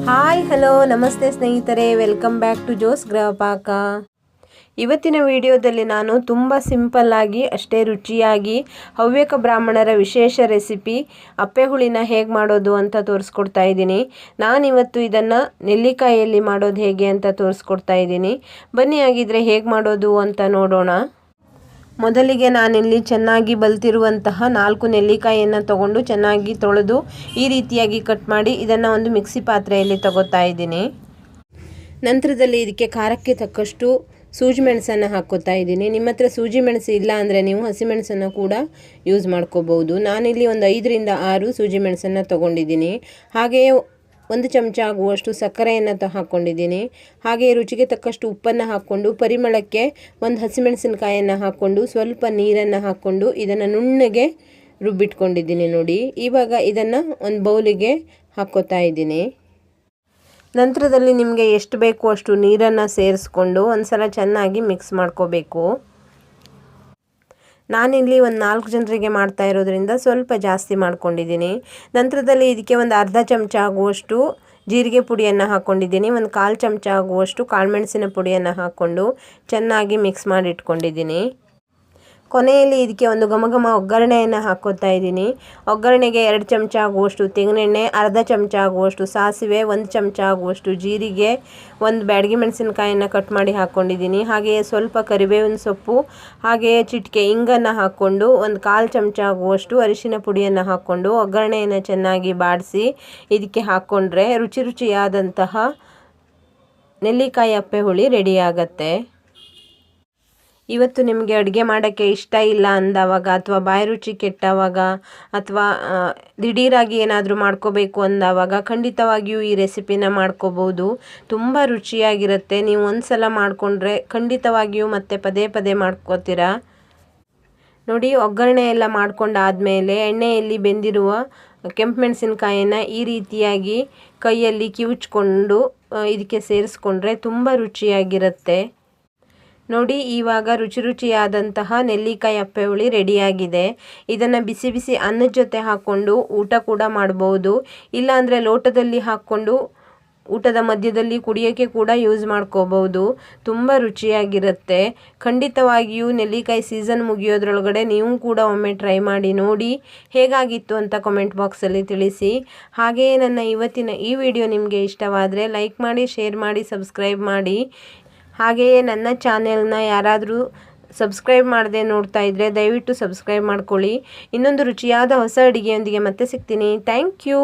Hi hello ನಮಸ್ತೆ ಸ್ನೇಹಿತರೆ, welcome back to Jo's Gruhapaka. ಇವತ್ತಿನ ವಿಡಿಯೋದಲ್ಲಿ ನಾನು ತುಂಬ ಸಿಂಪಲ್ಲಾಗಿ ಅಷ್ಟೇ ರುಚಿಯಾಗಿ ಹವ್ಯಕ ಬ್ರಾಹ್ಮಣರ ವಿಶೇಷ ರೆಸಿಪಿ ಅಪ್ಪೆ ಹುಳಿನ ಹೇಗೆ ಮಾಡೋದು ಅಂತ ತೋರಿಸ್ಕೊಡ್ತಾ ಇದ್ದೀನಿ. ನಾನಿವತ್ತು ಇದನ್ನು ನೆಲ್ಲಿಕಾಯಲ್ಲಿ ಮಾಡೋದು ಹೇಗೆ ಅಂತ ತೋರಿಸ್ಕೊಡ್ತಾ ಇದ್ದೀನಿ. ಬನ್ನಿ ಆಗಿದ್ರೆ ಹೇಗೆ ಮಾಡೋದು ಅಂತ ನೋಡೋಣ. ಮೊದಲಿಗೆ ನಾನಿಲ್ಲಿ ಚೆನ್ನಾಗಿ ಬಲ್ತಿರುವಂತಹ 4 ನೆಲ್ಲಿಕಾಯಿಯನ್ನು ತಗೊಂಡು ಚೆನ್ನಾಗಿ ತೊಳೆದು ಈ ರೀತಿಯಾಗಿ ಕಟ್ ಮಾಡಿ ಇದನ್ನು ಒಂದು ಮಿಕ್ಸಿ ಪಾತ್ರೆಯಲ್ಲಿ ತಗೋತಾ ಇದ್ದೀನಿ. ನಂತರದಲ್ಲಿ ಇದಕ್ಕೆ ಖಾರಕ್ಕೆ ತಕ್ಕಷ್ಟು ಸೂಜಿ ಮೆಣಸನ್ನು ಹಾಕ್ಕೋತಾ ಇದ್ದೀನಿ. ನಿಮ್ಮ ಹತ್ರ ಸೂಜಿ ಮೆಣಸು ಇಲ್ಲ ಅಂದರೆ ನೀವು ಹಸಿಮೆಣಸನ್ನು ಕೂಡ ಯೂಸ್ ಮಾಡ್ಕೋಬಹುದು. ನಾನಿಲ್ಲಿ ಒಂದು 5 ರಿಂದ 6 ಸೂಜಿ ಮೆಣಸನ್ನು ತೊಗೊಂಡಿದ್ದೀನಿ. ಹಾಗೆಯೇ 1 ಚಮಚ ಆಗುವಷ್ಟು ಸಕ್ಕರೆಯನ್ನು ಹಾಕ್ಕೊಂಡಿದ್ದೀನಿ. ಹಾಗೆ ರುಚಿಗೆ ತಕ್ಕಷ್ಟು ಉಪ್ಪನ್ನು ಹಾಕ್ಕೊಂಡು ಪರಿಮಳಕ್ಕೆ 1 ಹಸಿಮೆಣಸಿನಕಾಯನ್ನು ಹಾಕ್ಕೊಂಡು ಸ್ವಲ್ಪ ನೀರನ್ನು ಹಾಕ್ಕೊಂಡು ಇದನ್ನು ನುಣ್ಣಗೆ ರುಬ್ಬಿಟ್ಕೊಂಡಿದ್ದೀನಿ. ನೋಡಿ, ಇವಾಗ ಇದನ್ನು ಒಂದು ಬೌಲಿಗೆ ಹಾಕ್ಕೋತಾ ಇದ್ದೀನಿ. ನಂತರದಲ್ಲಿ ನಿಮಗೆ ಎಷ್ಟು ಬೇಕು ಅಷ್ಟು ನೀರನ್ನು ಸೇರಿಸ್ಕೊಂಡು ಒಂದು ಸಲ ಚೆನ್ನಾಗಿ ಮಿಕ್ಸ್ ಮಾಡ್ಕೋಬೇಕು. ನಾನಿಲ್ಲಿ ಒಂದು 4 ಜನರಿಗೆ ಮಾಡ್ತಾ ಇರೋದ್ರಿಂದ ಸ್ವಲ್ಪ ಜಾಸ್ತಿ ಮಾಡ್ಕೊಂಡಿದ್ದೀನಿ. ನಂತರದಲ್ಲಿ ಇದಕ್ಕೆ ಒಂದು ಅರ್ಧ ಚಮಚ ಆಗುವಷ್ಟು ಜೀರಿಗೆ ಪುಡಿಯನ್ನು ಹಾಕ್ಕೊಂಡಿದ್ದೀನಿ. ಒಂದು 1/4 ಚಮಚ ಆಗುವಷ್ಟು ಕಾಳುಮೆಣಸಿನ ಪುಡಿಯನ್ನು ಹಾಕ್ಕೊಂಡು ಚೆನ್ನಾಗಿ ಮಿಕ್ಸ್ ಮಾಡಿ ಇಟ್ಕೊಂಡಿದ್ದೀನಿ. ಕೊನೆಯಲ್ಲಿ ಇದಕ್ಕೆ ಒಂದು ಘಮ ಒಗ್ಗರಣೆಯನ್ನು ಹಾಕ್ಕೋತಾ ಇದ್ದೀನಿ. ಒಗ್ಗರಣೆಗೆ 2 ಚಮಚ ಆಗುವಷ್ಟು ತೆಂಗಿನೆಣ್ಣೆ, ಅರ್ಧ ಚಮಚ ಆಗುವಷ್ಟು ಸಾಸಿವೆ, 1 ಚಮಚ ಆಗುವಷ್ಟು ಜೀರಿಗೆ, 1 ಬ್ಯಾಡಗಿ ಮೆಣಸಿನಕಾಯನ್ನು ಕಟ್ ಮಾಡಿ ಹಾಕ್ಕೊಂಡಿದ್ದೀನಿ. ಹಾಗೆಯೇ ಸ್ವಲ್ಪ ಕರಿಬೇವಿನ ಸೊಪ್ಪು, ಹಾಗೆಯೇ ಚಿಟಿಕೆ ಇಂಗನ್ನು ಹಾಕ್ಕೊಂಡು 1/4 ಚಮಚ ಆಗುವಷ್ಟು ಅರಿಶಿನ ಪುಡಿಯನ್ನು ಹಾಕ್ಕೊಂಡು ಒಗ್ಗರಣೆಯನ್ನು ಚೆನ್ನಾಗಿ ಬಾಡಿಸಿ ಇದಕ್ಕೆ ಹಾಕ್ಕೊಂಡ್ರೆ ರುಚಿಯಾದಂತಹ ನೆಲ್ಲಿಕಾಯಿ ಅಪ್ಪೆ ಹುಳಿ ರೆಡಿ ಆಗುತ್ತೆ. ಇವತ್ತು ನಿಮಗೆ ಅಡುಗೆ ಮಾಡೋಕ್ಕೆ ಇಷ್ಟ ಇಲ್ಲ ಅಂದವಾಗ ಅಥವಾ ಬಾಯಿ ರುಚಿ ಕೆಟ್ಟವಾಗ ಅಥವಾ ದಿಢೀರಾಗಿ ಏನಾದರೂ ಮಾಡ್ಕೋಬೇಕು ಅಂದವಾಗ ಖಂಡಿತವಾಗಿಯೂ ಈ ರೆಸಿಪಿನ ಮಾಡ್ಕೋಬೋದು. ತುಂಬ ರುಚಿಯಾಗಿರುತ್ತೆ. ನೀವು ಒಂದು ಸಲ ಮಾಡಿಕೊಂಡ್ರೆ ಖಂಡಿತವಾಗಿಯೂ ಮತ್ತೆ ಪದೇ ಪದೇ ಮಾಡ್ಕೋತೀರಾ. ನೋಡಿ, ಒಗ್ಗರಣೆ ಎಲ್ಲ ಮಾಡ್ಕೊಂಡಾದಮೇಲೆ ಎಣ್ಣೆಯಲ್ಲಿ ಬೆಂದಿರುವ ಕೆಂಪು ಮೆಣಸಿನಕಾಯಿಯನ್ನು ಈ ರೀತಿಯಾಗಿ ಕೈಯಲ್ಲಿ ಕಿವುಚ್ಕೊಂಡು ಇದಕ್ಕೆ ಸೇರಿಸ್ಕೊಂಡ್ರೆ ತುಂಬ ರುಚಿಯಾಗಿರುತ್ತೆ. ನೋಡಿ, ಇವಾಗ ರುಚಿಯಾದಂತಹ ನೆಲ್ಲಿಕಾಯಿ ಅಪ್ಪೆ ಹುಳಿ ರೆಡಿಯಾಗಿದೆ. ಇದನ್ನು ಬಿಸಿ ಬಿಸಿ ಅನ್ನದ ಜೊತೆ ಹಾಕ್ಕೊಂಡು ಊಟ ಕೂಡ ಮಾಡ್ಬೋದು. ಇಲ್ಲಾಂದರೆ ಲೋಟದಲ್ಲಿ ಹಾಕ್ಕೊಂಡು ಊಟದ ಮಧ್ಯದಲ್ಲಿ ಕುಡಿಯೋಕ್ಕೆ ಕೂಡ ಯೂಸ್ ಮಾಡ್ಕೋಬಹುದು. ತುಂಬ ರುಚಿಯಾಗಿರುತ್ತೆ. ಖಂಡಿತವಾಗಿಯೂ ನೆಲ್ಲಿಕಾಯಿ ಸೀಸನ್ ಮುಗಿಯೋದ್ರೊಳಗಡೆ ನೀವು ಕೂಡ ಒಮ್ಮೆ ಟ್ರೈ ಮಾಡಿ ನೋಡಿ. ಹೇಗಾಗಿತ್ತು ಅಂತ ಕಮೆಂಟ್ ಬಾಕ್ಸಲ್ಲಿ ತಿಳಿಸಿ. ಹಾಗೆಯೇ ನನ್ನ ಇವತ್ತಿನ ಈ ವಿಡಿಯೋ ನಿಮಗೆ ಇಷ್ಟವಾದರೆ ಲೈಕ್ ಮಾಡಿ, ಶೇರ್ ಮಾಡಿ, ಸಬ್ಸ್ಕ್ರೈಬ್ ಮಾಡಿ. ಹಾಗೆಯೇ ನನ್ನ ಚಾನೆಲ್ನ ಯಾರಾದರೂ ಸಬ್ಸ್ಕ್ರೈಬ್ ಮಾಡದೆ ನೋಡ್ತಾ ಇದ್ದರೆ ದಯವಿಟ್ಟು ಸಬ್ಸ್ಕ್ರೈಬ್ ಮಾಡ್ಕೊಳ್ಳಿ. ಇನ್ನೊಂದು ರುಚಿಯಾದ ಹೊಸ ಅಡುಗೆಯೊಂದಿಗೆ ಮತ್ತೆ ಸಿಗ್ತೀನಿ. Thank you.